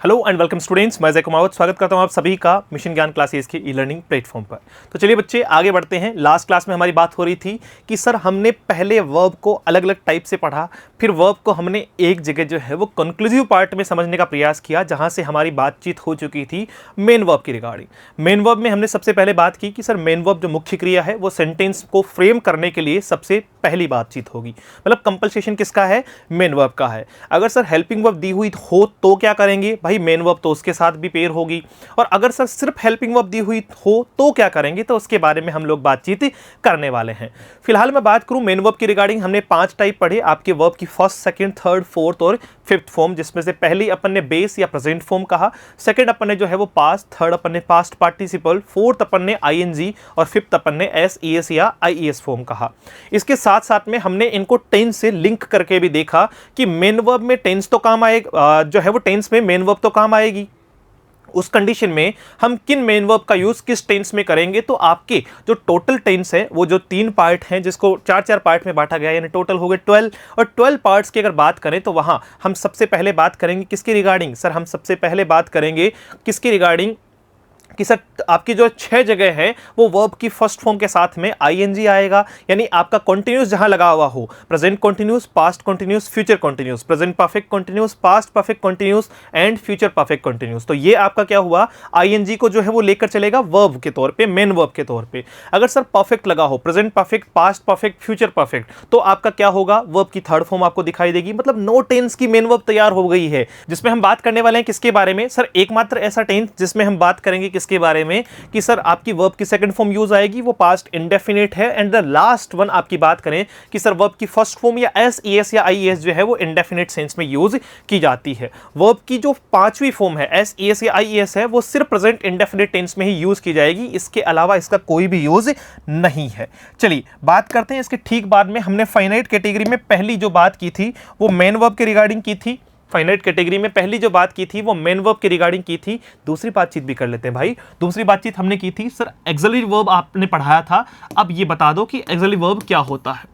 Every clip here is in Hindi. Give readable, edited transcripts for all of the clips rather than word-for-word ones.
हेलो एंड वेलकम स्टूडेंट्स, मैं जय कुमावत स्वागत करता हूं आप सभी का मिशन ज्ञान क्लासेस के ई लर्निंग प्लेटफॉर्म पर। तो चलिए बच्चे आगे बढ़ते हैं। लास्ट क्लास में हमारी बात हो रही थी कि सर हमने पहले वर्ब को अलग अलग टाइप से पढ़ा, फिर वर्ब को हमने एक जगह जो है वो कंक्लूसिव पार्ट में समझने का प्रयास किया, जहां से हमारी बातचीत हो चुकी थी मेन वर्ब की रिगार्डिंग। मेन वर्ब में हमने सबसे पहले बात की कि सर मेन वर्ब जो मुख्य क्रिया है वो सेंटेंस को फ्रेम करने के लिए सबसे पहली बातचीत होगी, मतलब कंपल्सेशन किसका है, मेन वर्ब का है। अगर सर हेल्पिंग वर्ब दी हुई हो तो क्या करेंगे भाई, मेन वर्ब तो उसके साथ भी पेयर होगी। और अगर सर सिर्फ हेल्पिंग वर्ब दी हुई हो तो क्या करेंगे, तो उसके बारे में हम लोग बातचीत करने वाले हैं। फिलहाल मैं बात करूं मेन वर्ब की रिगार्डिंग, हमने 5 टाइप पढ़े आपके वर्ब की, फर्स्ट, सेकंड, थर्ड, फोर्थ और फिफ्थ फॉर्म, जिसमें से पहली अपन ने बेस या प्रेजेंट फॉर्म कहा, सेकंड अपन ने जो है वो पास्ट, थर्ड अपन ने पास्ट पार्टिसिपल, फोर्थ अपन ने आईएनजी और फिफ्थ अपन ने एसईएस या आईईएस फॉर्म कहा। इसके साथ साथ में हमने इनको टेंस से लिंक करके भी देखा कि मेन वर्ब में टेंस तो काम आएगा, जो है वो टेंस में मेन वर्ब तो काम आएगी। उस कंडीशन में हम किन मेन वर्ब का यूज किस टेंस में करेंगे, तो आपके जो टोटल टेंस है वो जो 3 पार्ट हैं, जिसको 4-4 पार्ट में बांटा गया, यानी टोटल हो गए 12, और 12 पार्ट्स की अगर बात करें तो वहां हम सबसे पहले बात करेंगे किसकी रिगार्डिंग, सर हम सबसे पहले बात करेंगे किसकी रिगार्डिंग कि सर आपकी जो 6 जगह है वो वर्ब की फर्स्ट फॉर्म के साथ में आईएनजी आएगा, यानी आपका कॉन्टिन्यूस जहां लगा हुआ हो, present continuous, past continuous, future continuous, present perfect continuous, past perfect continuous and future perfect continuous. तो ये आपका क्या हुआ, आईएनजी को जो है वो लेकर चलेगा वर्ब के तौर पे, मेन वर्ब के तौर पे। अगर सर परफेक्ट लगा हो, present perfect, past perfect, future perfect, तो आपका क्या होगा, वर्ब की थर्ड फॉर्म आपको दिखाई देगी। मतलब नो टेंस की मेन वर्ब तैयार हो गई है, जिसमें हम बात करने वाले हैं किसके बारे में, सर एकमात्र ऐसा टेंस जिसमें हम बात करेंगे किसके बारे में कि सर आपकी वर्ब की सेकंड फॉर्म यूज आएगी, वो पास्ट इंडेफिनिट है। एंड द लास्ट वन आपकी बात करें कि सर वर्ब की फर्स्ट फॉर्म या एसईएस या आईईएस जो है वो इंडेफिनिट सेंस में यूज की जाती है। वर्ब की जो 5वीं फॉर्म है एसईएस या आईईएस है, वो सिर्फ प्रेजेंट इंडेफिनिट टेंस में ही यूज की जाएगी, इसके अलावा इसका कोई भी यूज नहीं है। चलिए बात करते हैं इसके ठीक बाद में। हमने फाइनाइट कैटेगरी में पहली जो बात की थी वो मेन वर्ब के रिगार्डिंग की थी। फाइनाइट कैटेगरी में पहली जो बात की थी वो मेन वर्ब के रिगार्डिंग की थी। दूसरी बातचीत भी कर लेते हैं भाई। दूसरी बातचीत हमने की थी सर एक्सिलरी वर्ब आपने पढ़ाया था, अब ये बता दो कि एक्सिलरी वर्ब क्या होता है।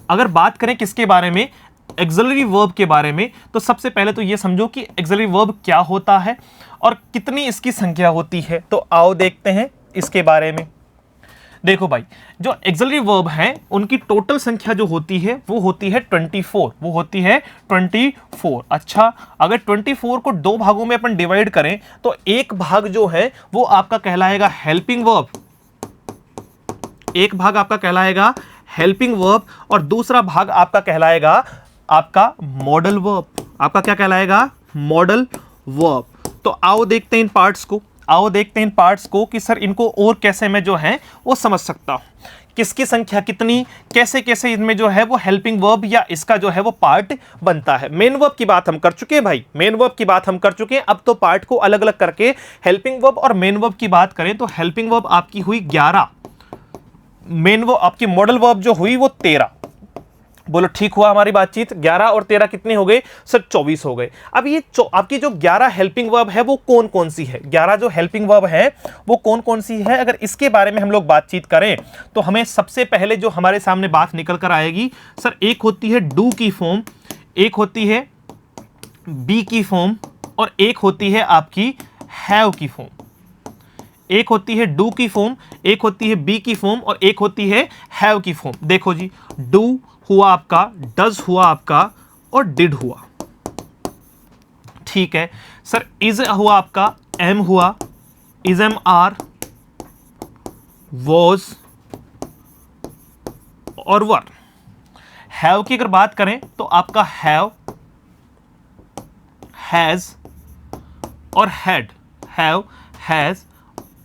अगर बात करें किसके बारे में, एक्सिलरी वर्ब के बारे में, तो सबसे पहले तो ये समझो कि एक्सिलरी वर्ब क्या होता है और कितनी इसकी संख्या होती है। तो आओ देखते हैं इसके बारे में। देखो भाई, जो एक्सिलरी वर्ब हैं उनकी टोटल संख्या जो होती है वो होती है 24, वो होती है 24। अच्छा, अगर 24 को 2 भागों में अपन डिवाइड करें तो एक भाग जो है वो आपका कहलाएगा हेल्पिंग वर्ब, एक भाग आपका कहलाएगा हेल्पिंग वर्ब और दूसरा भाग आपका कहलाएगा आपका मॉडल वर्ब। आपका क्या कहलाएगा, मॉडल वर्ब। तो आओ देखते हैं इन पार्ट्स को, आओ देखते हैं इन पार्ट्स को कि सर इनको और कैसे मैं जो है वो समझ सकता हूं, किसकी संख्या कितनी, कैसे कैसे इनमें जो है वो हेल्पिंग वर्ब या इसका जो है वो पार्ट बनता है। मेन वर्ब की बात हम कर चुके हैं भाई, मेन वर्ब की बात हम कर चुके हैं। अब तो पार्ट को अलग अलग करके हेल्पिंग वर्ब और मेन वर्ब की बात करें तो हेल्पिंग वर्ब आपकी हुई 11, मेन वर्ब आपकी मॉडल वर्ब जो हुई वो 13। बोलो ठीक हुआ हमारी बातचीत, 11 और 13 कितने हो गए सर, 24 हो गए। अब ये आपकी जो 11 हेल्पिंग वर्ब है वो कौन कौन सी है, 11 जो हेल्पिंग वर्ब है वो कौन कौन सी है, अगर इसके बारे में हम लोग बातचीत करें तो हमें सबसे पहले जो हमारे सामने बात निकल कर आएगी सर, एक होती है डू की फॉर्म, एक होती है बी की फॉर्म और एक होती है आपकी हैव की फॉर्म। एक होती है डू की फॉर्म, एक होती है बी की फॉर्म और एक होती है हैव की फॉर्म। देखो जी, डू हुआ आपका, डज हुआ आपका और डिड हुआ, ठीक है सर। इज हुआ आपका, एम हुआ, इज एम आर, वॉज और वर। हैव की अगर बात करें तो आपका हैव, हैज और हैड, हैव, हैज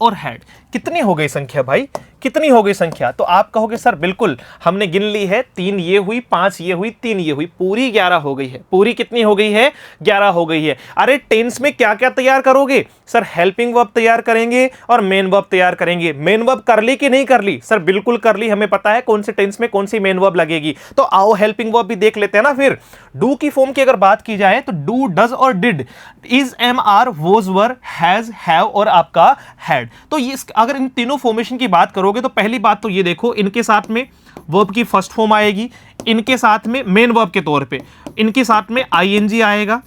और हैड। कितनी हो गई संख्या भाई, कितनी हो गई संख्या, तो आप कहोगे सर बिल्कुल हमने गिन ली है, 3 ये हुई, 5 ये हुई, 3 ये हुई, पूरी 11 हो गई है। पूरी कितनी हो गई है, 11 हो गई है। अरे टेंस में क्या क्या तैयार करोगे सर, हेल्पिंग वर्ब तैयार करेंगे और मेन वर्ब तैयार करेंगे। मेन वर्ब कर ली कि नहीं कर ली, सर बिल्कुल कर ली, हमें पता है कौन से टेंस में कौन सी मेन वर्ब लगेगी। तो आओ हेल्पिंग वर्ब भी देख लेते हैं ना। फिर डू की फॉर्म की अगर बात की जाए तो डू, डज और did, is, am, are, was, were, has, have और आपका हैड। तो ये अगर इन तीनों फॉर्मेशन की बात करोगे तो पहली बात तो ये देखो, इनके साथ में वर्ब की फर्स्ट फॉर्म आएगी, इनके साथ में मेन वर्ब के तौर पे इनके साथ में आईएनजी आएगा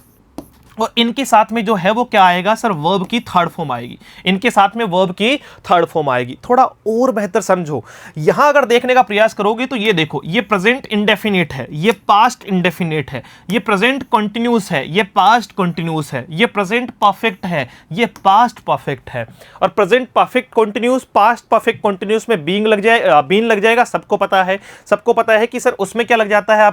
और इनके साथ में जो है वो क्या आएगा सर, वर्ब की थर्ड फॉर्म आएगी। इनके साथ में वर्ब की थर्ड फॉर्म आएगी। थोड़ा और बेहतर समझो, यहां अगर देखने का प्रयास करोगे तो ये देखो, ये प्रेजेंट इंडेफिनिट है, ये पास्ट इंडेफिनिट है, ये प्रेजेंट कंटिन्यूस है, ये पास्ट कंटिन्यूस है, ये प्रेजेंट परफेक्ट है, ये पास्ट परफेक्ट है। और present perfect continuous, past perfect continuous में बीइंग लग जाएगा। सबको पता है कि सर उसमें क्या लग जाता है,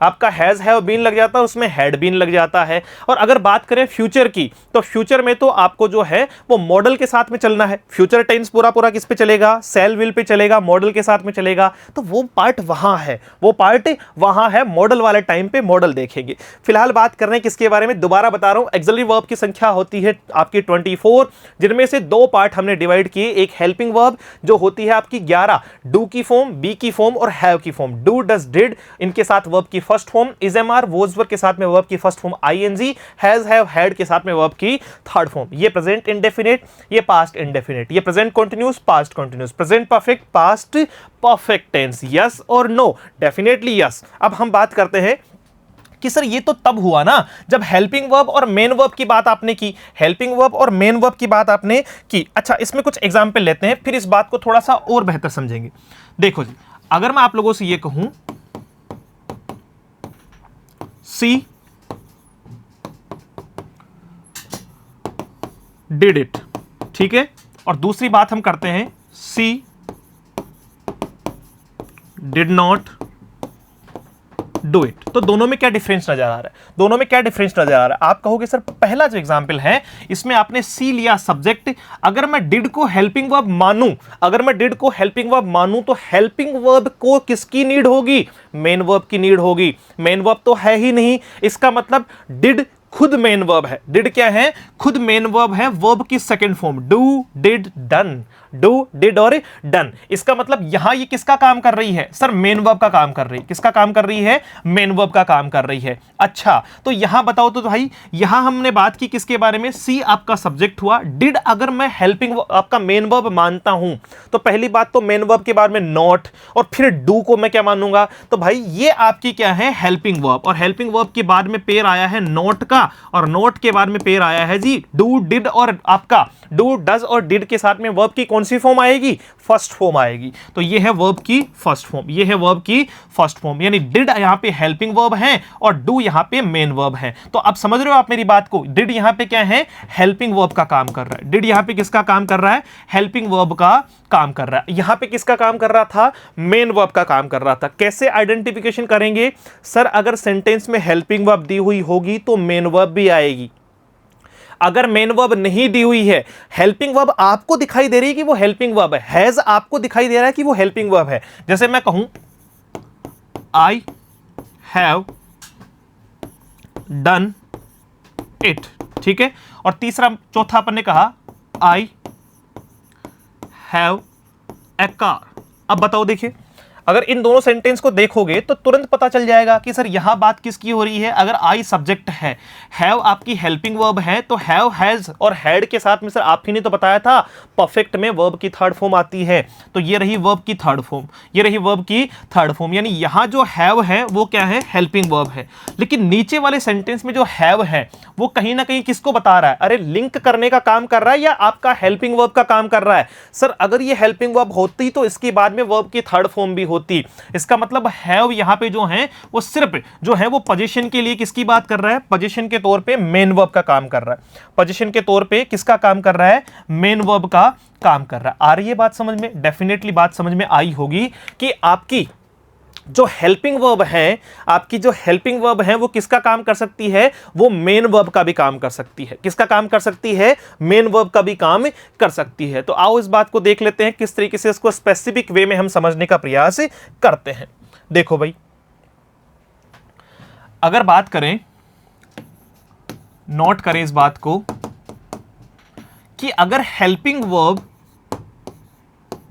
आपका हैज हैव बीन लग जाता है, उसमें हैड बीन लग जाता है। और अगर बात करें फ्यूचर की, तो फ्यूचर में तो आपको जो है वो मॉडल के साथ में चलना है। फ्यूचर टेंस पूरा किस पे चलेगा, शैल विल पे चलेगा, मॉडल के साथ में चलेगा। तो वो पार्ट वहां है, मॉडल वाले टाइम पे मॉडल देखेंगे। फिलहाल बात कर रहे हैं किसके बारे में, दोबारा बता रहा हूं, एक्सिलरी वर्ब की संख्या होती है आपकी 24, जिनमें से दो पार्ट हमने डिवाइड किए। एक हेल्पिंग वर्ब जो होती है आपकी 11, डू की फॉर्म, बी की फॉर्म और हैव की फॉर्म। डू, डज, डिड, इनके साथ वर्ब की first form is am are, was verb के साथ में वर्ब की first form ING, has have had के साथ में वर्ब की थर्ड फॉर्म। ये प्रेजेंट इंडेफिनिट, ये पास्ट इंडेफिनिट, ये present continuous, past continuous, present perfect, past perfect tense. Yes और नो, डेफिनेटली यस। अब हम बात करते हैं कि सर ये तो तब हुआ ना जब हेल्पिंग वर्ब और मेन वर्ब की बात आपने की, हेल्पिंग वर्ब और मेन वर्ब की बात आपने की। अच्छा, इसमें कुछ एग्जाम्पल लेते हैं, फिर इस बात को थोड़ा सा और बेहतर समझेंगे। देखो जी, अगर मैं आप लोगों से ये कहूं सी डिड इट, ठीक है, और दूसरी बात हम करते हैं सी डिड नॉट डू इट, तो दोनों में क्या डिफरेंस नजर आ रहा है? आप कहोगे सर पहला जो एग्जांपल है इसमें आपने सी लिया सब्जेक्ट, अगर मैं डिड को हेल्पिंग वर्ब मानूं तो हेल्पिंग वर्ब को किसकी नीड होगी? मेन वर्ब की नीड होगी। मेन वर्ब तो है ही नहीं, इसका मतलब डिड खुद मेन वर्ब है। डिड क्या है? खुद मेन वर्ब है, वर्ब की second form. Do, did, done, do, did और डन। इसका मतलब यहां ये किसका काम कर रही है सर? मेन वर्ब का काम कर रही है। किसका काम कर रही है? मेन वर्ब का काम कर रही है। अच्छा, तो यहां बताओ तो भाई, यहां हमने बात की किसके बारे में? सी आपका सब्जेक्ट हुआ। डिड अगर मैं हेल्पिंग आपका मेन वर्ब मानता हूं तो पहली बात तो मेन वर्ब के बाद में नॉट, और फिर डू को मैं क्या मानूंगा? तो भाई ये आपकी क्या है? Helping verb. और हेल्पिंग वर्ब के बाद में पेयर आया है नॉट का, और नोट के बाद में पेयर आया है जी डू, डिड, और आपका डू, डज और डिड के साथ में वर्ब की कौन सी फॉर्म आएगी? फर्स्ट फॉर्म आएगी। तो ये है वर्ब की फर्स्ट फॉर्म, ये है वर्ब की फर्स्ट फॉर्म, यानी डिड यहां पे हेल्पिंग वर्ब है और डू यहां पे मेन वर्ब है। तो अब समझ रहे हो आप मेरी बात को? डिड यहां पे क्या है? हेल्पिंग वर्ब का काम कर रहा है। डिड यहां पे किसका काम कर रहा है? हेल्पिंग वर्ब का काम कर रहा है। यहां पे किसका काम कर रहा था? मेन वर्ब का काम कर रहा था। कैसे आइडेंटिफिकेशन करेंगे सर? अगर सेंटेंस में हेल्पिंग वर्ब दी हुई होगी तो मेन वर्ब भी आएगी। अगर मेन वर्ब नहीं दी हुई है, हेल्पिंग वर्ब आपको दिखाई दे रही है कि वो हेल्पिंग वर्ब है, हैज आपको दिखाई दे रहा है कि वो हेल्पिंग वर्ब है। जैसे मैं कहूं आई हैव डन इट, ठीक है, और तीसरा चौथा अपन ने कहा आई हैव ए कार। अब बताओ, देखिए अगर इन दोनों सेंटेंस को देखोगे तो तुरंत पता चल जाएगा कि सर यहां बात किसकी हो रही है। अगर आई सब्जेक्ट है, हैव आपकी हेल्पिंग वर्ब है, तो हैव, हैज और हैड के साथ में सर आप ही ने तो बताया था परफेक्ट में वर्ब की थर्ड फॉर्म आती है। तो ये रही वर्ब की थर्ड फॉर्म, ये रही वर्ब की थर्ड फॉर्म, यानी यहां जो हैव है वो क्या है? हेल्पिंग वर्ब है। लेकिन नीचे वाले सेंटेंस में जो हैव है वो कहीं ना कहीं किसको बता रहा है? अरे लिंक करने का काम कर रहा है या आपका हेल्पिंग वर्ब का काम कर रहा है? सर अगर ये हेल्पिंग वर्ब होती तो इसके बाद में वर्ब की थर्ड फॉर्म भी होती। इसका मतलब हैव यहां पे जो है वो सिर्फ जो है वो पोजीशन के लिए किसकी बात कर रहा है? पोजीशन के तौर पे मेन वर्ब का काम कर रहा है। पोजीशन के तौर पे किसका काम कर रहा है? मेन वर्ब का काम कर रहा है। आ रही है बात समझ में? डेफिनेटली बात समझ में आई होगी कि आपकी जो हेल्पिंग वर्ब है, आपकी जो हेल्पिंग वर्ब है वो किसका काम कर सकती है? वो मेन वर्ब का भी काम कर सकती है। किसका काम कर सकती है? मेन वर्ब का भी काम कर सकती है। तो आओ इस बात को देख लेते हैं किस तरीके से इसको स्पेसिफिक वे में हम समझने का प्रयास करते हैं। देखो भाई, अगर बात करें, नोट करें इस बात को कि अगर हेल्पिंग वर्ब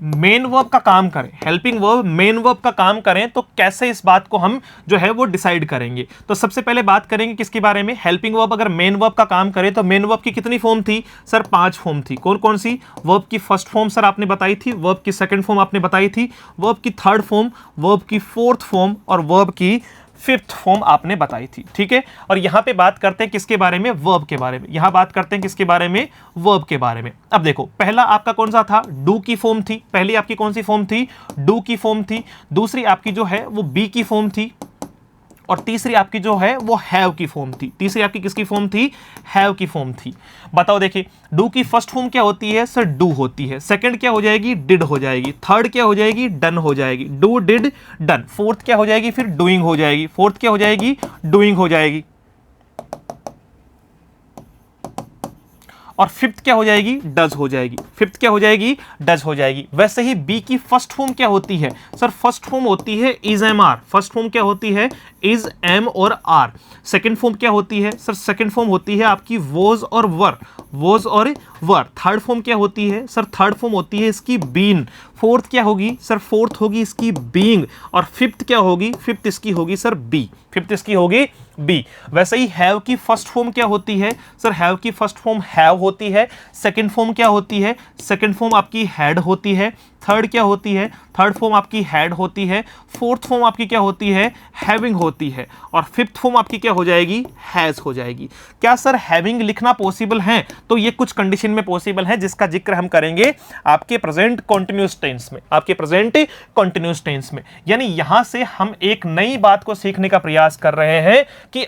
मेन वर्ब का काम करें, हेल्पिंग वर्ब मेन वर्ब का काम करें, तो कैसे इस बात को हम जो है वो डिसाइड करेंगे। तो सबसे पहले बात करेंगे किसके बारे में, हेल्पिंग वर्ब अगर मेन वर्ब का काम करे तो मेन वर्ब की कितनी फॉर्म थी सर, 5 फॉर्म थी। कौन कौन सी, वर्ब की फर्स्ट फॉर्म सर आपने बताई थी, वर्ब की सेकंड फॉर्म आपने बताई थी, वर्ब की थर्ड फॉर्म, वर्ब की फोर्थ फॉर्म और वर्ब की फिफ्थ फॉर्म आपने बताई थी, ठीक है। और यहां पे बात करते हैं किसके बारे में, वर्ब के बारे में। यहां बात करते हैं किसके बारे में, वर्ब के बारे में। अब देखो पहला आपका कौन सा था, डू की फॉर्म थी। पहली आपकी कौन सी फॉर्म थी, डू की फॉर्म थी। दूसरी आपकी जो है वो बी की फॉर्म थी और तीसरी आपकी जो है वो हैव की फॉर्म थी। तीसरी आपकी किसकी फॉर्म थी, हैव की फॉर्म थी। बताओ देखिए, डू की फर्स्ट फॉर्म क्या होती है सर, डू होती है। सेकंड क्या हो जाएगी, डिड हो जाएगी। थर्ड क्या हो जाएगी, डन हो जाएगी, डू डिड डन। फोर्थ क्या हो जाएगी, फिर डूइंग हो जाएगी। फोर्थ क्या हो जाएगी, डूइंग हो जाएगी। और फिफ्थ क्या हो जाएगी, डज हो जाएगी। फिफ्थ क्या हो जाएगी, डज हो जाएगी। वैसे ही बी की फर्स्ट फॉर्म क्या होती है सर, फर्स्ट फॉर्म होती है is am are. First form क्या होती है, इज एम और आर। सेकंड फॉर्म क्या होती है सर, सेकंड फॉर्म होती है आपकी वॉज और वर, वॉज और वर। थर्ड फॉर्म क्या होती है सर, थर्ड फॉर्म होती है इसकी बीन। फोर्थ क्या होगी सर, फोर्थ होगी इसकी बीइंग। और फिफ्थ क्या होगी, फिफ्थ इसकी होगी सर बी, फिफ्थ इसकी होगी बी। वैसे ही हैव की फर्स्ट फॉर्म क्या होती है सर, हैव की फर्स्ट फॉर्म हैव होती है। सेकंड फॉर्म क्या होती है, सेकंड फॉर्म आपकी हैड होती है। थर्ड क्या होती है, थर्ड फॉर्म आपकी हैड होती है। फोर्थ फॉर्म आपकी क्या होती है, हैविंग होती है। और फिफ्थ फॉर्म आपकी क्या हो जाएगी, हैज हो जाएगी। क्या सर हैविंग लिखना पॉसिबल है, तो ये कुछ कंडीशन में पॉसिबल है, जिसका जिक्र हम करेंगे आपके प्रेजेंट कॉन्टिन्यूअस टेंस में, आपके प्रेजेंट कॉन्टिन्यूअस टेंस में। यानी यहां से हम एक नई बात को सीखने का प्रयास कर रहे हैं कि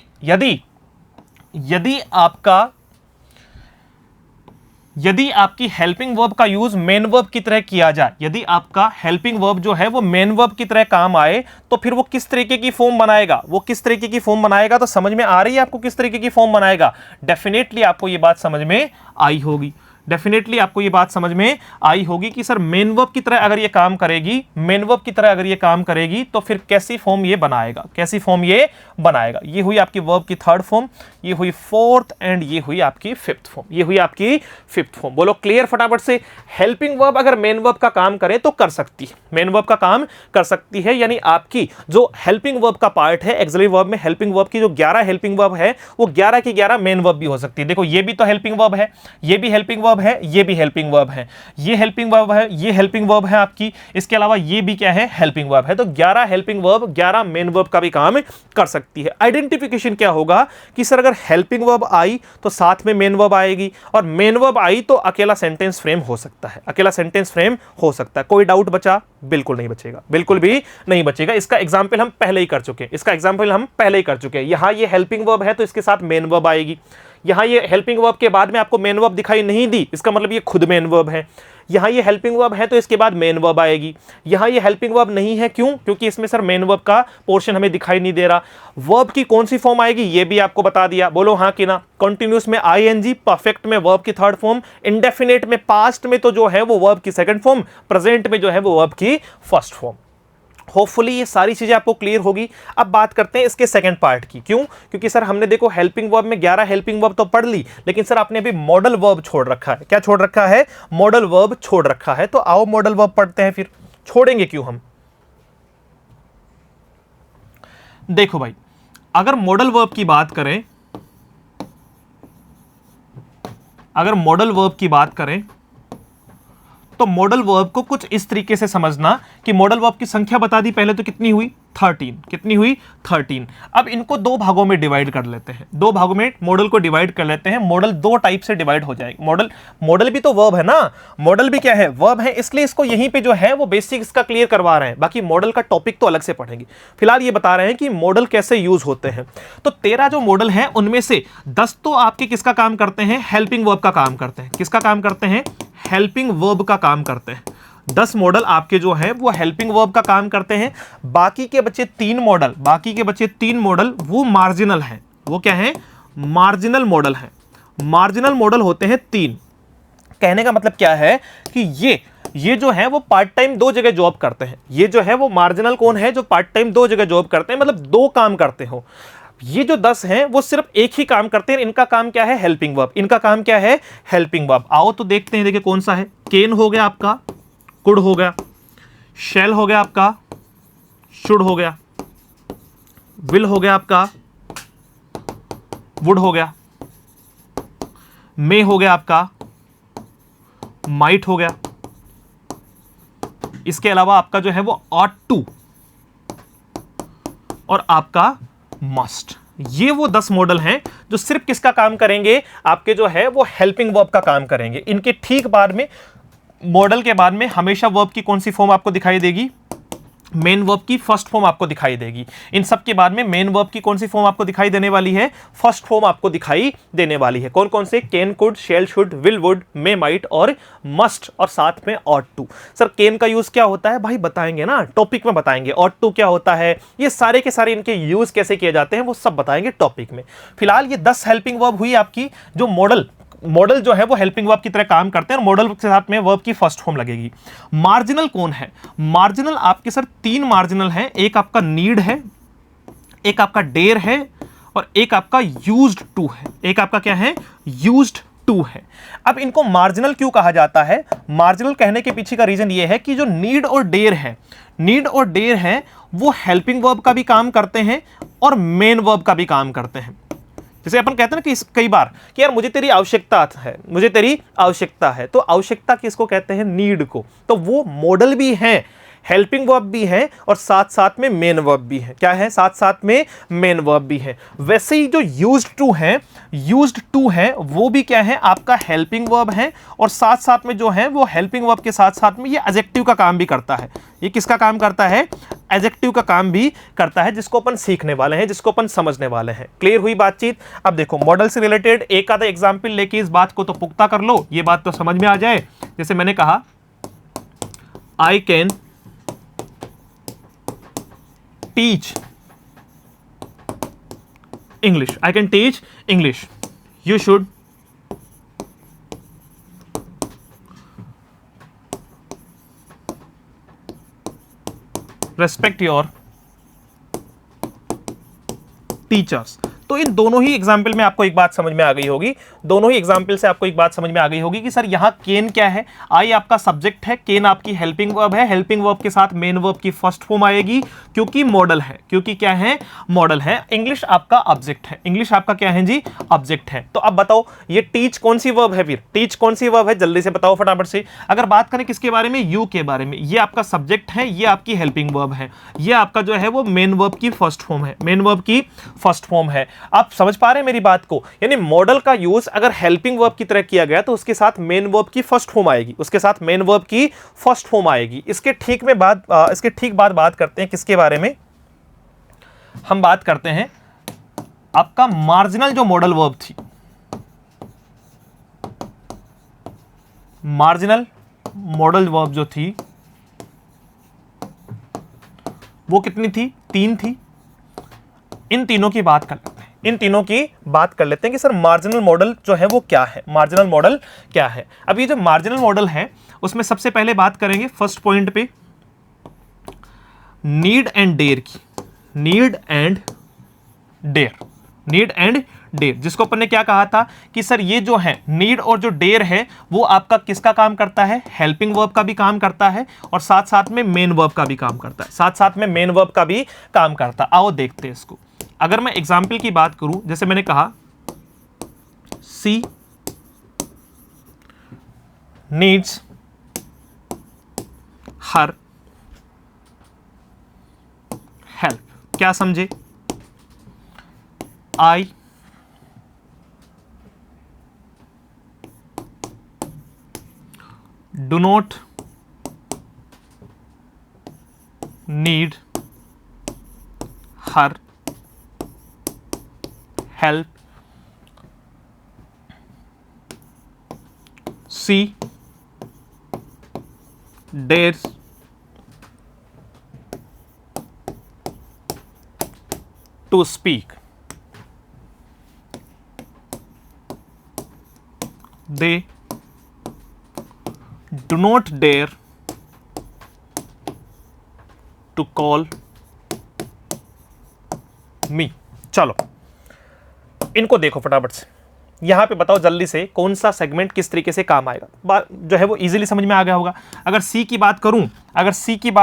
यदि आपकी हेल्पिंग वर्ब का यूज मेन वर्ब की तरह किया जाए, यदि आपका हेल्पिंग वर्ब जो है वो मेन वर्ब की तरह काम आए, तो फिर वो किस तरीके की फॉर्म बनाएगा, वो किस तरीके की फॉर्म बनाएगा। तो समझ में आ रही है आपको किस तरीके की फॉर्म बनाएगा। डेफिनेटली आपको ये बात समझ में आई होगी, डेफिनेटली आपको ये बात समझ में आई होगी कि सर मेन वर्ब की तरह अगर ये काम करेगी, मेन वर्ब की तरह अगर ये काम करेगी, तो फिर कैसी फॉर्म ये बनाएगा, कैसी फॉर्म ये बनाएगा। ये हुई आपकी वर्ब की थर्ड फॉर्म, ये हुई फोर्थ एंड ये हुई आपकी फिफ्थ फॉर्म, ये हुई आपकी फिफ्थ फॉर्म। बोलो क्लियर फटाफट से। हेल्पिंग वर्ब अगर मेन वर्ब का काम करे तो कर सकती है, मेन वर्ब का काम कर सकती है। यानी आपकी जो हेल्पिंग वर्ब का पार्ट है एक्सिलरी वर्ब में, हेल्पिंग वर्ब की जो 11 हेल्पिंग वर्ब है वो 11 की 11 मेन वर्ब भी हो सकती है। देखो ये भी तो हेल्पिंग वर्ब है, ये भी हेल्पिंग वर्ब है, ये भी हेल्पिंग वर्ब है, ये हेल्पिंग वर्ब है, ये हेल्पिंग वर्ब है आपकी, इसके अलावा ये भी क्या है, हेल्पिंग वर्ब है। तो 11 हेल्पिंग वर्ब 11 मेन वर्ब का भी काम कर सकती है। आइडेंटिफिकेशन क्या होगा कि सर अगर हेल्पिंग वर्ब आई तो साथ में मेन वर्ब आएगी, और मेन वर्ब आई तो अकेला सेंटेंस फ्रेम हो सकता है, अकेला सेंटेंस फ्रेम हो सकता है। कोई डाउट बचा? बिल्कुल नहीं बचेगा, बिल्कुल भी नहीं बचेगा। इसका एग्जांपल हम पहले ही कर चुके हैं, इसका एग्जांपल हम पहले ही कर चुके हैं। यहां ये हेल्पिंग वर्ब है तो इसके साथ मेन वर्ब आएगी। यहां ये हेल्पिंग वर्ब के बाद में आपको मेन वर्ब दिखाई नहीं दी, इसका मतलब ये खुद मेन वर्ब है। यहां ये हेल्पिंग वर्ब है तो इसके बाद मेन वर्ब आएगी। यहां ये हेल्पिंग वर्ब नहीं है, क्यों? क्योंकि इसमें सर मेन वर्ब का पोर्शन हमें दिखाई नहीं दे रहा। वर्ब की कौन सी फॉर्म आएगी ये भी आपको बता दिया, बोलो हाँ कि ना। कॉन्टिन्यूअस में आईएनजी, परफेक्ट में वर्ब की थर्ड फॉर्म, इंडेफिनेट में पास्ट में तो जो है वो वर्ब की सेकंड फॉर्म, प्रेजेंट में जो है वो वर्ब की फर्स्ट फॉर्म। होपफुली ये सारी चीजें आपको क्लियर होगी। अब बात करते हैं इसके सेकंड पार्ट की। क्यों? क्योंकि सर हमने देखो हेल्पिंग वर्ब में 11 हेल्पिंग वर्ब तो पढ़ ली, लेकिन सर आपने अभी मॉडल वर्ब छोड़ रखा है। क्या छोड़ रखा है? मॉडल वर्ब छोड़ रखा है। तो आओ मॉडल वर्ब पढ़ते हैं। फिर छोड़ेंगे क्यों हम? देखो भाई, अगर मॉडल वर्ब की बात करें, अगर मॉडल वर्ब की बात करें तो मॉडल वर्ब को कुछ इस तरीके से समझना कि मॉडल वर्ब की संख्या बता दी पहले, तो कितनी हुई? 13। कितनी हुई? 13। अब इनको दो भागों में डिवाइड कर लेते हैं, दो भागों में मॉडल को डिवाइड कर लेते हैं। मॉडल दो टाइप से डिवाइड हो जाएगा। मॉडल भी तो वर्ब है ना, मॉडल भी क्या है? वर्ब है। इसलिए इसको यहीं पे जो है वो बेसिक इसका क्लियर करवा रहे हैं, बाकी मॉडल का टॉपिक तो अलग से पढ़ेंगे। फिलहाल ये बता रहे हैं कि मॉडल कैसे यूज होते हैं। तो 13 जो मॉडल है उनमें से 10 तो आपके किसका काम करते हैं? हेल्पिंग वर्ब का काम करते हैं। किसका काम करते हैं? हेल्पिंग वर्ब का काम करते हैं। 10 मॉडल आपके जो है वो हेल्पिंग वर्ब का काम करते हैं। बाकी के बचे 3 मॉडल, बाकी के बचे 3 मॉडल वो मार्जिनल हैं। वो क्या है? मार्जिनल मॉडल है। मार्जिनल मॉडल होते हैं 3। कहने का मतलब क्या है कि ये जो है वो पार्ट टाइम 2 जगह जॉब करते हैं। ये जो है वो मार्जिनल कौन है? जो पार्ट टाइम 2 जगह जॉब करते हैं, मतलब 2 काम करते हो। ये जो 10 हैं वो सिर्फ एक ही काम करते हैं। इनका काम क्या है? Helping verb. इनका काम क्या है? Helping verb. आओ तो देखते हैं। देखिए कौन सा है? केन हो गया आपका, कुड हो गया, शैल हो गया आपका, शुड हो गया, विल हो गया आपका, वुड हो गया, मे हो गया आपका, माइट हो गया, इसके अलावा आपका जो है वो ऑट टू और आपका मस्ट। ये वो 10 मॉडल हैं जो सिर्फ किसका काम करेंगे, आपके जो है वो हेल्पिंग वर्ब का काम करेंगे। इनके ठीक बाद में, मॉडल के बाद में हमेशा वर्ब की कौन सी फॉर्म आपको दिखाई देगी, मेन वर्ब की फर्स्ट फॉर्म आपको दिखाई देगी। इन सब के बाद में मेन वर्ब की कौन सी फॉर्म आपको दिखाई देने वाली है, फर्स्ट फॉर्म आपको दिखाई देने वाली है। कौन कौन से, can, could, shall, should, will, would, may, might और मस्ट, और साथ में ऑट टू। सर कैन का यूज क्या होता है, भाई बताएंगे ना, टॉपिक में बताएंगे। ऑट टू क्या होता है, ये सारे के सारे इनके यूज कैसे किए जाते हैं वो सब बताएंगे टॉपिक में। फिलहाल ये 10 हेल्पिंग वर्ब हुई आपकी, जो मॉडल जो है वो हेल्पिंग वर्ब की तरह काम करते हैं, और मॉडल के साथ में वर्ब की फर्स्ट फॉर्म लगेगी। मार्जिनल कौन है, मार्जिनल आपके सर 3 मार्जिनल हैं। एक आपका नीड है, एक आपका डेयर है, और एक आपका यूज्ड टू है। एक आपका क्या है, यूज्ड टू है। अब इनको मार्जिनल क्यों कहा जाता है, मार्जिनल कहने के पीछे का रीजन ये है कि जो नीड और डेयर है, नीड और डेयर है वो हेल्पिंग वर्ब का भी काम करते हैं और मेन वर्ब का भी काम करते हैं। जैसे अपन कहते हैं ना कि कई बार कि यार मुझे तेरी आवश्यकता है, मुझे तेरी आवश्यकता है, तो आवश्यकता किसको कहते हैं, नीड को। तो वो मॉडल भी हैं, हेल्पिंग वर्ब भी है, और साथ साथ में मेन वर्ब भी है। क्या है, साथ साथ में मेन वर्ब भी है। वैसे ही जो यूज्ड टू है, यूज्ड टू है वो भी क्या है, आपका हेल्पिंग वर्ब है, और साथ साथ में जो है वो हेल्पिंग वर्ब के साथ साथ में ये एडजेक्टिव का काम भी करता है। ये किसका काम करता है, एडजेक्टिव का काम भी करता है, जिसको अपन सीखने वाले हैं, जिसको अपन समझने वाले हैं। क्लियर हुई बातचीत। अब देखो मॉडल से रिलेटेड एक आधा एग्जाम्पल लेके इस बात को तो पुख्ता कर लो, ये बात तो समझ में आ जाए। जैसे मैंने कहा I can teach English. I can teach English. You should respect your teachers. तो इन दोनों ही एग्जाम्पल में आपको एक बात समझ में आ गई होगी, दोनों ही एग्जाम्पल से आपको एक बात समझ में आ गई होगी कि सर यहाँ केन क्या है, आई आपका सब्जेक्ट है, केन आपकी हेल्पिंग वर्ब है, हेल्पिंग वर्ब के साथ मेन वर्ब की फर्स्ट फॉर्म आएगी, क्योंकि मॉडल है, क्योंकि क्या है, मॉडल है। इंग्लिश आपका ऑब्जेक्ट है, इंग्लिश आपका क्या है जी, ऑब्जेक्ट है। तो अब बताओ ये टीच कौन सी वर्ब है, फिर टीच कौन सी वर्ब है, जल्दी से बताओ फटाफट से। अगर बात करें किसके बारे में, यू के बारे में, ये आपका सब्जेक्ट है, ये आपकी हेल्पिंग वर्ब है, ये आपका जो है वो मेन वर्ब की फर्स्ट फॉर्म है, मेन वर्ब की फर्स्ट फॉर्म है। आप समझ पा रहे हैं मेरी बात को, यानी मॉडल का यूज अगर हेल्पिंग वर्ब की तरह किया गया तो उसके साथ मेन वर्ब की फर्स्ट फॉर्म आएगी, उसके साथ मेन वर्ब की फर्स्ट फॉर्म आएगी। इसके ठीक बाद बात करते हैं किसके बारे में, हम बात करते हैं आपका मार्जिनल जो मॉडल वर्ब थी, मार्जिनल मॉडल वर्ब जो थी वो कितनी थी, 3 थी। इन तीनों की बात कर लेते हैं, इन तीनों की बात कर लेते हैं कि सर मार्जिनल मॉडल जो है वो क्या है, मार्जिनल मॉडल क्या है। अब ये जो मार्जिनल मॉडल है उसमें सबसे पहले बात करेंगे फर्स्ट पॉइंट पे नीड एंड डेयर की, need and dare, need and dare, जिसको अपन ने क्या कहा था कि सर ये जो है नीड और जो डेयर है वो आपका किसका काम करता है, हेल्पिंग वर्ब का भी काम करता है, और साथ साथ में मेन वर्ब का भी काम करता है, साथ साथ में मेन वर्ब का भी काम करता है। आओ देखते हैं इसको। अगर मैं एग्जाम्पल की बात करूं, जैसे मैंने कहा सी नीड्स हर हेल्प, क्या समझे, I do not need her help, C dares to speak, they do not dare to call me। चलो इनको देखो फटाफट से, यहाँ पे बताओ जल्दी से कौन सा सेगमेंट किस तरीके से काम आएगा, बात जो है वो इजीली समझ में आ गया होगा। अगर सी की बात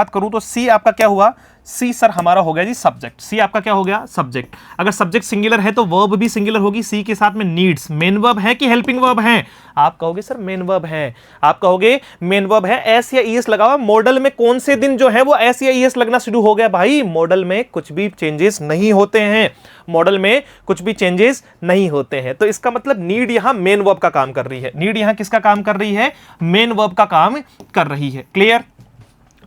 करूं, तो सी आपका क्या हुआ, सी सर हमारा हो गया जी सब्जेक्ट। सी आपका क्या हो गया, सब्जेक्ट। अगर सब्जेक्ट सिंगुलर है तो वर्ब भी सिंगुलर होगी। सी के साथ में नीड्स, मेन वर्ब है कि हेल्पिंग वर्ब है? आप कहोगे सर मेन वर्ब है, आप कहोगे मेन वर्ब है। एस या ईएस लगा हुआ। मॉडल में कौन से दिन जो है वो एस या ईएस लगना शुरू हो गया भाई? मॉडल में कुछ भी चेंजेस नहीं होते हैं, मॉडल में कुछ भी चेंजेस नहीं होते हैं। तो इसका मतलब नीड यहां मेन वर्ब का काम कर रही है। नीड यहां किसका काम कर रही है? मेन वर्ब का काम कर रही है। क्लियर?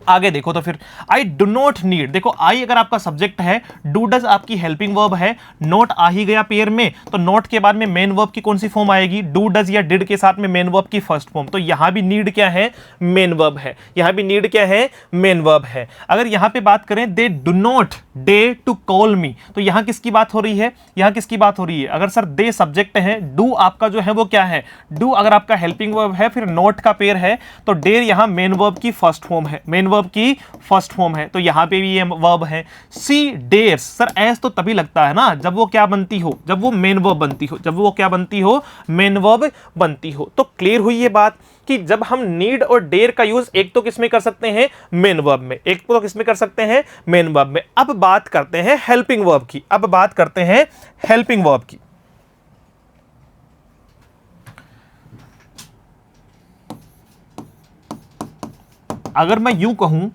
आगे देखो तो फिर आई डू नॉट नीड, देखो आई अगर आपका सब्जेक्ट है, डू डज आपकी हेल्पिंग वर्ब है, नॉट आ ही गया पेयर में, तो नॉट के बाद में मेन वर्ब की कौन सी फॉर्म आएगी? डू डज या डिड के साथ में मेन वर्ब की फर्स्ट फॉर्म। तो यहां भी नीड क्या है? मेन वर्ब है। यहां भी नीड क्या है? मेन वर्ब है। अगर यहां पे बात करें they do not dare to call me, तो यहां किसकी बात हो रही है? यहां किसकी बात हो रही है? अगर सर दे सब्जेक्ट है, डू आपका जो है वो क्या है? डू अगर आपका हेल्पिंग वर्ब है, फिर नॉट का पेयर है, तो डेर यहां मेन वर्ब की फर्स्ट फॉर्म है, मेन वर्ब की फर्स्ट फॉर्म है, तो यहां पे भी ये वर्ब है। सी डेयर्स, सर एस तो तभी लगता है ना जब वो क्या बनती हो? जब वो मेन वर्ब बनती हो। जब वो क्या बनती हो? मेन वर्ब बनती हो। तो क्लियर हुई ये बात कि जब हम नीड और डेयर का यूज एक तो किसमें कर सकते हैं? मेन वर्ब में। एक तो किसमें कर सकते हैं? मेन वर्ब में। अब बात करते हैं हेल्पिंग वर्ब की। अब बात करते हैं हेल्पिंग वर्ब की। अगर मैं यूं कहूं,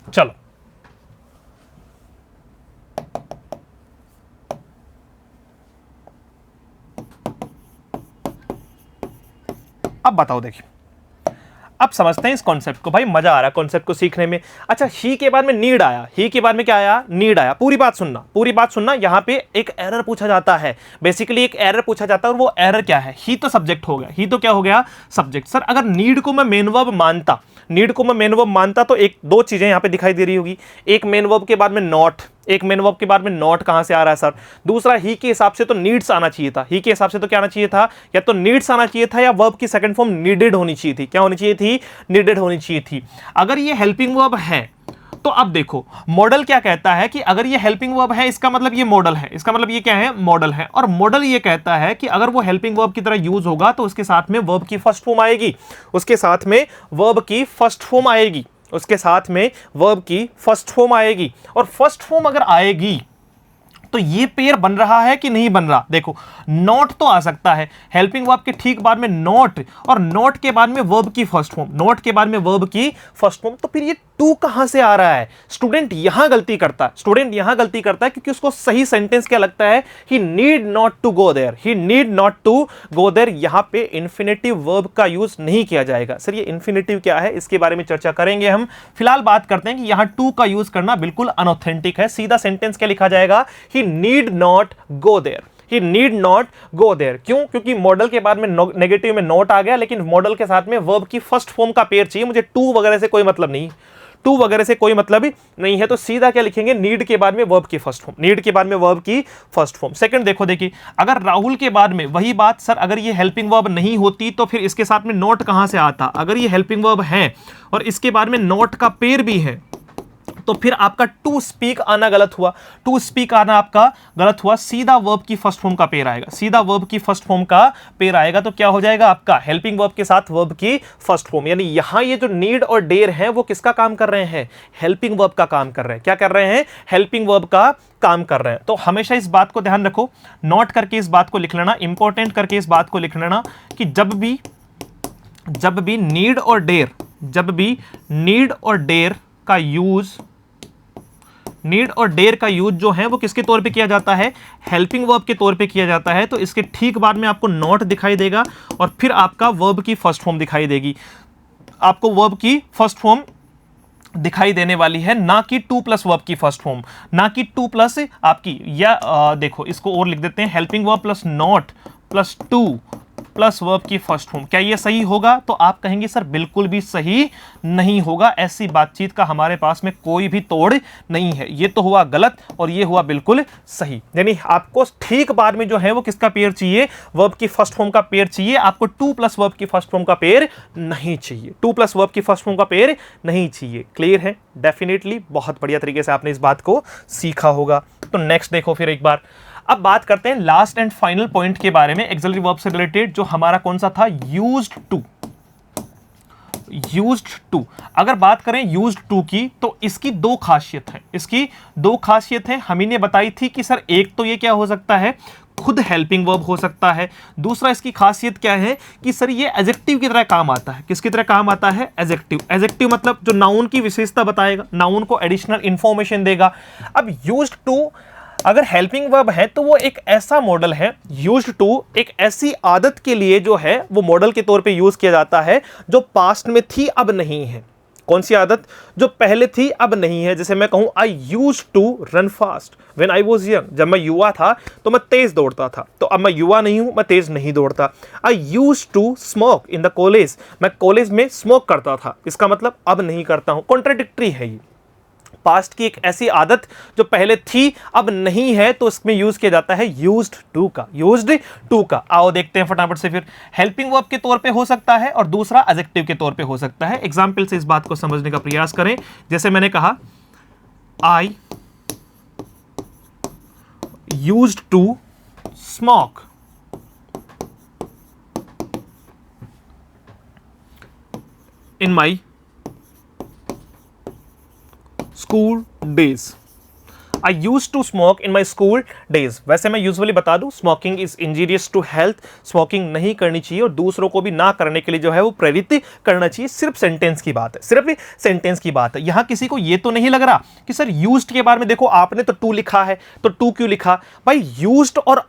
चलो अब बताओ, देखिए अब समझते हैं इस कॉन्सेप्ट को। भाई मजा आ रहा है कॉन्सेप्ट को सीखने में। अच्छा, ही के बाद में नीड आया, ही के बाद में क्या आया? नीड आया। पूरी बात सुनना, पूरी बात सुनना। यहां पे एक एरर पूछा जाता है, बेसिकली एक एरर पूछा जाता है, और वो एरर क्या है? ही तो सब्जेक्ट हो गया, ही तो क्या हो गया? सब्जेक्ट। सर अगर नीड को मैं मेन वर्ब मानता, नीड को मैं मेन वर्ब मानता, तो एक दो चीजें यहां पे दिखाई दे रही होगी। एक मेन वर्ब के बाद में नॉट, एक मेन वर्ब के बाद में नॉट कहां से आ रहा है सर? दूसरा ही के हिसाब से तो नीड्स आना चाहिए था। ही के हिसाब से तो क्या आना चाहिए था? या तो नीड्स आना चाहिए था, या वर्ब की सेकंड फॉर्म नीडेड होनी चाहिए थी। क्या होनी चाहिए थी? नीडेड होनी चाहिए थी। अगर ये हेल्पिंग वर्ब है तो अब देखो मॉडल क्या कहता है कि अगर ये हेल्पिंग वर्ब है, इसका मतलब ये मॉडल है, इसका मतलब ये क्या है? मॉडल है। और मॉडल ये कहता है कि अगर वो हेल्पिंग वर्ब की तरह यूज होगा तो उसके साथ में वर्ब की फर्स्ट फॉर्म आएगी, उसके साथ में वर्ब की फर्स्ट फॉर्म आएगी, उसके साथ में वर्ब की फर्स्ट फॉर्म आएगी। और फर्स्ट फॉर्म अगर आएगी तो ये पेयर बन रहा है कि नहीं बन रहा? देखो नॉट तो आ सकता है, हेल्पिंग वर्ब के ठीक बाद में नॉट, और नॉट के बाद में वर्ब की फर्स्ट फॉर्म, नॉट के बाद में वर्ब की फर्स्ट फॉर्म। तो फिर ये टू कहां से आ रहा है? स्टूडेंट यहां गलती करता है, स्टूडेंट यहां गलती करता है क्योंकि उसको सही सेंटेंस क्या लगता है? He need not to go there, he need not to go there. यहां पे इंफिनिटिव वर्ब का यूज नहीं किया जाएगा। सर ये इंफिनिटिव क्या है, इसके बारे में चर्चा करेंगे हम। फिलहाल बात करते हैं कि यहां टू का यूज करना बिल्कुल अनऑथेंटिक है। सीधा सेंटेंस क्या लिखा जाएगा? He need not go there, he need not go there. क्यों? क्योंकि मॉडल के बाद में नेगेटिव में नॉट आ गया, लेकिन मॉडल के साथ में वर्ब की फर्स्ट फॉर्म का पेयर चाहिए मुझे। टू वगैरह से कोई मतलब नहीं, टू वगैरह से कोई मतलब ही नहीं है। तो सीधा क्या लिखेंगे? नीड के बाद में वर्ब की फर्स्ट फॉर्म, नीड के बाद में वर्ब की फर्स्ट फॉर्म। सेकंड देखो, देखिए अगर राहुल के बाद में वही बात, सर अगर ये हेल्पिंग वर्ब नहीं होती तो फिर इसके साथ में नॉट कहां से आता? अगर ये हेल्पिंग वर्ब है और इसके बाद में नॉट का पेयर भी है तो फिर आपका टू स्पीक आना गलत हुआ, टू स्पीक आना आपका गलत हुआ। सीधा वर्ब की फर्स्ट फॉर्म का पेयर आएगा, सीधा वर्ब की फर्स्ट फॉर्म का पेयर आएगा। तो क्या हो जाएगा आपका? हेल्पिंग वर्ब के साथ वर्ब की फर्स्ट फॉर्म। यानी यहां ये जो नीड और डेयर है वो किसका काम कर रहे हैं? हेल्पिंग वर्ब का काम कर रहे हैं। क्या कर रहे हैं? हेल्पिंग वर्ब का काम कर रहे हैं। तो हमेशा इस बात को ध्यान रखो, नोट करके इस बात को लिख लेना, इंपॉर्टेंट करके इस बात को लिख लेना कि जब भी नीड और डेयर, जब भी नीड और डेयर का यूज, नीड और डेयर का यूज जो है वो किसके तौर पे किया जाता है? हेल्पिंग वर्ब के तौर पे किया जाता है। तो इसके ठीक बाद में आपको नॉट दिखाई देगा और फिर आपका वर्ब की फर्स्ट फॉर्म दिखाई देगी, आपको वर्ब की फर्स्ट फॉर्म दिखाई देने वाली है, ना कि टू प्लस वर्ब की फर्स्ट फॉर्म, ना कि टू प्लस आपकी या देखो इसको और लिख देते हैं helping verb plus not plus two plus verb की फर्स्ट फॉर्म। क्या ये सही होगा? तो आप कहेंगे सर बिल्कुल भी सही नहीं होगा, ऐसी बातचीत का हमारे पास में कोई भी तोड़ नहीं है। ये तो हुआ गलत और ये हुआ बिल्कुल सही। यानी आपको ठीक बाद में जो है वो किसका पेयर चाहिए? वर्ब की फर्स्ट फॉर्म का पेयर चाहिए, आपको टू प्लस वर्ब की फर्स्ट फॉर्म का पेयर नहीं चाहिए। टू प्लस वर्ब की फर्स्ट फॉर्म का पेयर नहीं चाहिए। क्लियर है? डेफिनेटली बहुत बढ़िया तरीके से आपने इस बात को सीखा होगा। तो नेक्स्ट देखो फिर एक बार, अब बात करते हैं लास्ट एंड फाइनल पॉइंट के बारे में एक्सिलरी वर्ब से रिलेटेड, जो हमारा कौन सा था? Used to. यूज्ड टू, अगर बात करें यूज्ड टू की तो इसकी दो खासियत है। इसकी दो खासियत है, हम ही ने बताई थी कि सर एक तो ये क्या हो सकता है, खुद हेल्पिंग वर्ब हो सकता है। दूसरा इसकी खासियत क्या है कि सर ये एडजेक्टिव की तरह काम आता है। किसकी तरह काम आता है? एडजेक्टिव। एडजेक्टिव मतलब जो नाउन की विशेषता बताएगा, नाउन को एडिशनल इंफॉर्मेशन देगा। अब यूज्ड टू अगर हेल्पिंग वर्ब है तो वो एक ऐसा मॉडल है, यूज्ड टू एक ऐसी आदत के लिए जो है वो मॉडल के तौर पे यूज किया जाता है जो पास्ट में थी अब नहीं है। कौन सी आदत? जो पहले थी अब नहीं है। जैसे मैं कहूं I used to run fast when I was young, जब मैं युवा था तो मैं तेज दौड़ता था, तो अब मैं युवा नहीं हूं, मैं तेज नहीं दौड़ता। I used to smoke in the college, मैं कॉलेज में स्मोक करता था, इसका मतलब अब नहीं करता हूं। कॉन्ट्राडिक्टरी है ये। पास्ट की एक ऐसी आदत जो पहले थी अब नहीं है, तो इसमें यूज किया जाता है यूज्ड टू का। यूज्ड टू का आओ देखते हैं फटाफट से। फिर हेल्पिंग वर्ब के तौर पे हो सकता है और दूसरा एडजेक्टिव के तौर पे हो सकता है। एग्जांपल से इस बात को समझने का प्रयास करें। जैसे मैंने कहा I used to smoke in my school days. I use to smoke in my school days. वैसे मैं यूजुअली बता दूं, smoking is injurious to health, smoking नहीं करनी चाहिए और दूसरों को भी ना करने के लिए जो है वो प्रेरित करना चाहिए। सिर्फ सेंटेंस की बात है, सिर्फ सेंटेंस की बात है। यहां किसी को ये तो नहीं लग रहा कि सर यूज्ड के बारे में देखो आपने तो टू लिखा है, तो टू क्यों लिखा भाई? यूज्ड और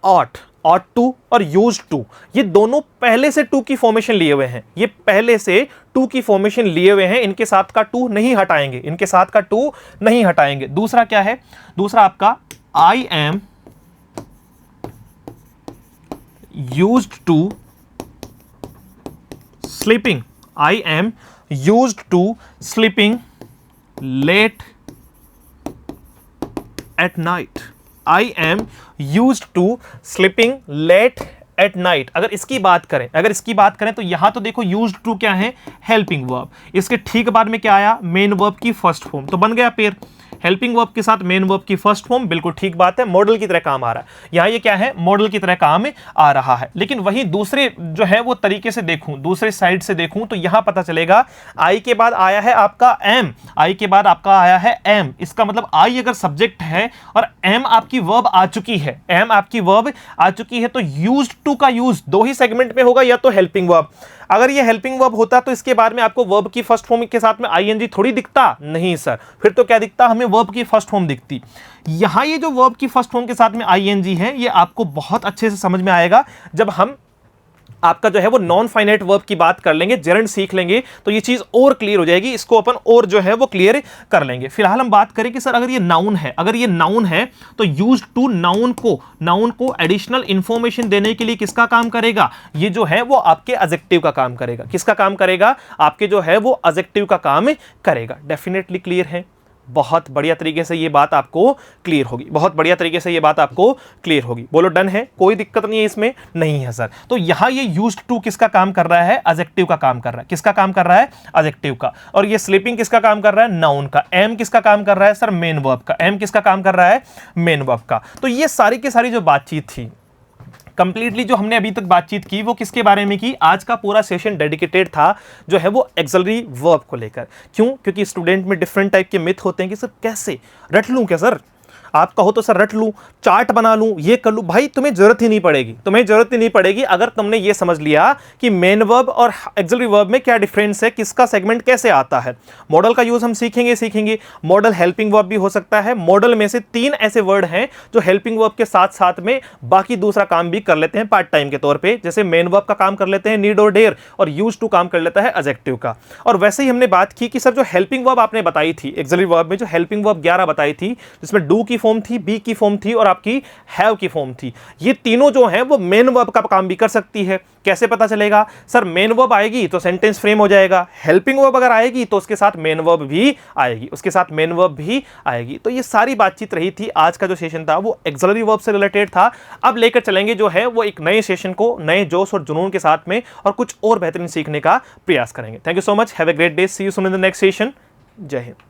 ought to और used to, ये दोनों पहले से टू की फॉर्मेशन लिए हुए हैं। ये पहले से टू की फॉर्मेशन लिए हुए हैं, इनके साथ का टू नहीं हटाएंगे, इनके साथ का टू नहीं हटाएंगे। दूसरा क्या है? दूसरा आपका I am used to sleeping, I am used to sleeping late at night, I am used to sleeping late at night। अगर इसकी बात करें तो यहां तो देखो used to क्या है? Helping verb. इसके ठीक बाद में क्या आया? मेन वर्ब की फर्स्ट फॉर्म, तो बन गया पेयर। हेल्पिंग वर्ब के साथ मेन वर्ब की फर्स्ट फॉर्म, बिल्कुल ठीक बात है, मॉडल की तरह काम आ रहा है। यहां ये क्या है? मॉडल की तरह काम आ रहा है। लेकिन वहीं दूसरे जो है वो तरीके से देखूं, दूसरे साइड से देखूं तो यहां पता चलेगा आई के बाद आया है आपका एम, आई के बाद आपका आया है एम। इसका मतलब आई अगर सब्जेक्ट है और एम आपकी वर्ब आ चुकी है, एम आपकी वर्ब आ चुकी है, तो यूज्ड टू का यूज दो ही सेगमेंट में होगा, या तो हेल्पिंग वर्ब। अगर ये हेल्पिंग वर्ब होता तो इसके बाद में आपको वर्ब की फर्स्ट फॉर्म के साथ में आईएनजी थोड़ी दिखता? नहीं सर, फिर तो क्या दिखता? हमें वर्ब की फर्स्ट फॉर्म दिखती। यहां ये जो वर्ब की फर्स्ट फॉर्म के साथ में आईएनजी है, ये आपको बहुत अच्छे से समझ में आएगा जब हम आपका जो है वो नॉन फाइनाइट वर्ब की बात कर लेंगे, जेरेंड सीख लेंगे, तो ये चीज और क्लियर हो जाएगी। इसको अपन और जो है वो क्लियर कर लेंगे। फिलहाल हम बात करें कि सर अगर ये नाउन है, अगर ये नाउन है तो यूज्ड टू नाउन को एडिशनल इंफॉर्मेशन देने के लिए किसका काम करेगा? ये जो है वो आपके एडजेक्टिव का काम करेगा। किसका काम करेगा? आपके जो है वो एडजेक्टिव का काम करेगा। डेफिनेटली क्लियर है? बहुत बढ़िया तरीके से ये बात आपको क्लियर होगी, बहुत बढ़िया तरीके से ये बात आपको क्लियर होगी। बोलो डन है? कोई दिक्कत नहीं है इसमें? नहीं है सर। तो यहां ये यूज्ड टू किसका काम कर रहा है? एडजेक्टिव का काम कर रहा है। किसका काम कर रहा है? एडजेक्टिव का। और ये स्लीपिंग किसका काम कर रहा है? नाउन का। एम किसका काम कर रहा है सर? मेन वर्ब का। एम किसका काम कर रहा है? मेन वर्ब का। तो ये सारी की सारी जो बातचीत थी, कंप्लीटली जो हमने अभी तक बातचीत की वो किसके बारे में की? आज का पूरा सेशन डेडिकेटेड था जो है वो एक्सिलरी वर्ब को लेकर। क्यों? क्योंकि स्टूडेंट में डिफरेंट टाइप के मिथ होते हैं कि सर कैसे रट लूं क्या सर? आप कहो तो सर रट लूं, चार्ट बना लूं, ये कर लूं, भाई तुम्हें जरूरत ही नहीं पड़ेगी, तुम्हें जरूरत ही नहीं पड़ेगी अगर तुमने ये समझ लिया कि मेन वर्ब और एक्सिलरी वर्ब में क्या डिफरेंस है, किसका सेगमेंट कैसे आता है। मॉडल का यूज हम सीखेंगे। मॉडल हेल्पिंग वर्ब भी हो सकता है। मॉडल में से 3 ऐसे वर्ड हैं जो हेल्पिंग वर्ब के साथ साथ में बाकी दूसरा काम भी कर लेते हैं पार्ट टाइम के तौर पे, जैसे मेन वर्ब का काम कर लेते हैं नीड और डेयर, और यूज टू काम कर लेता है एडजेक्टिव का। और वैसे ही हमने बात की कि सर जो हेल्पिंग वर्ब आपने बताई थी एक्सिलरी वर्ब में, जो हेल्पिंग वर्ब 11 बताई थी, जिसमें डू की फॉर्म थी, बी की फॉर्म थी और आपकी हैव की फॉर्म थी, ये तीनों जो हैं वो मेन वर्ब का काम भी कर सकती है। कैसे पता चलेगा? सर मेन वर्ब आएगी तो सेंटेंस फ्रेम हो जाएगा, हेल्पिंग वर्ब अगर आएगी तो उसके साथ मेन वर्ब भी आएगी, उसके साथ मेन वर्ब भी आएगी। तो ये सारी बातचीत रही थी। आज का जो सेशन था वो एक्सिलरी वर्ब से रिलेटेड था। अब लेकर चलेंगे जो है वो एक नए सेशन को नए जोश और जुनून के साथ में, और कुछ और बेहतरीन सीखने का प्रयास करेंगे। Thank you so much, have a great day, see you soon in the next session. जय हिंद।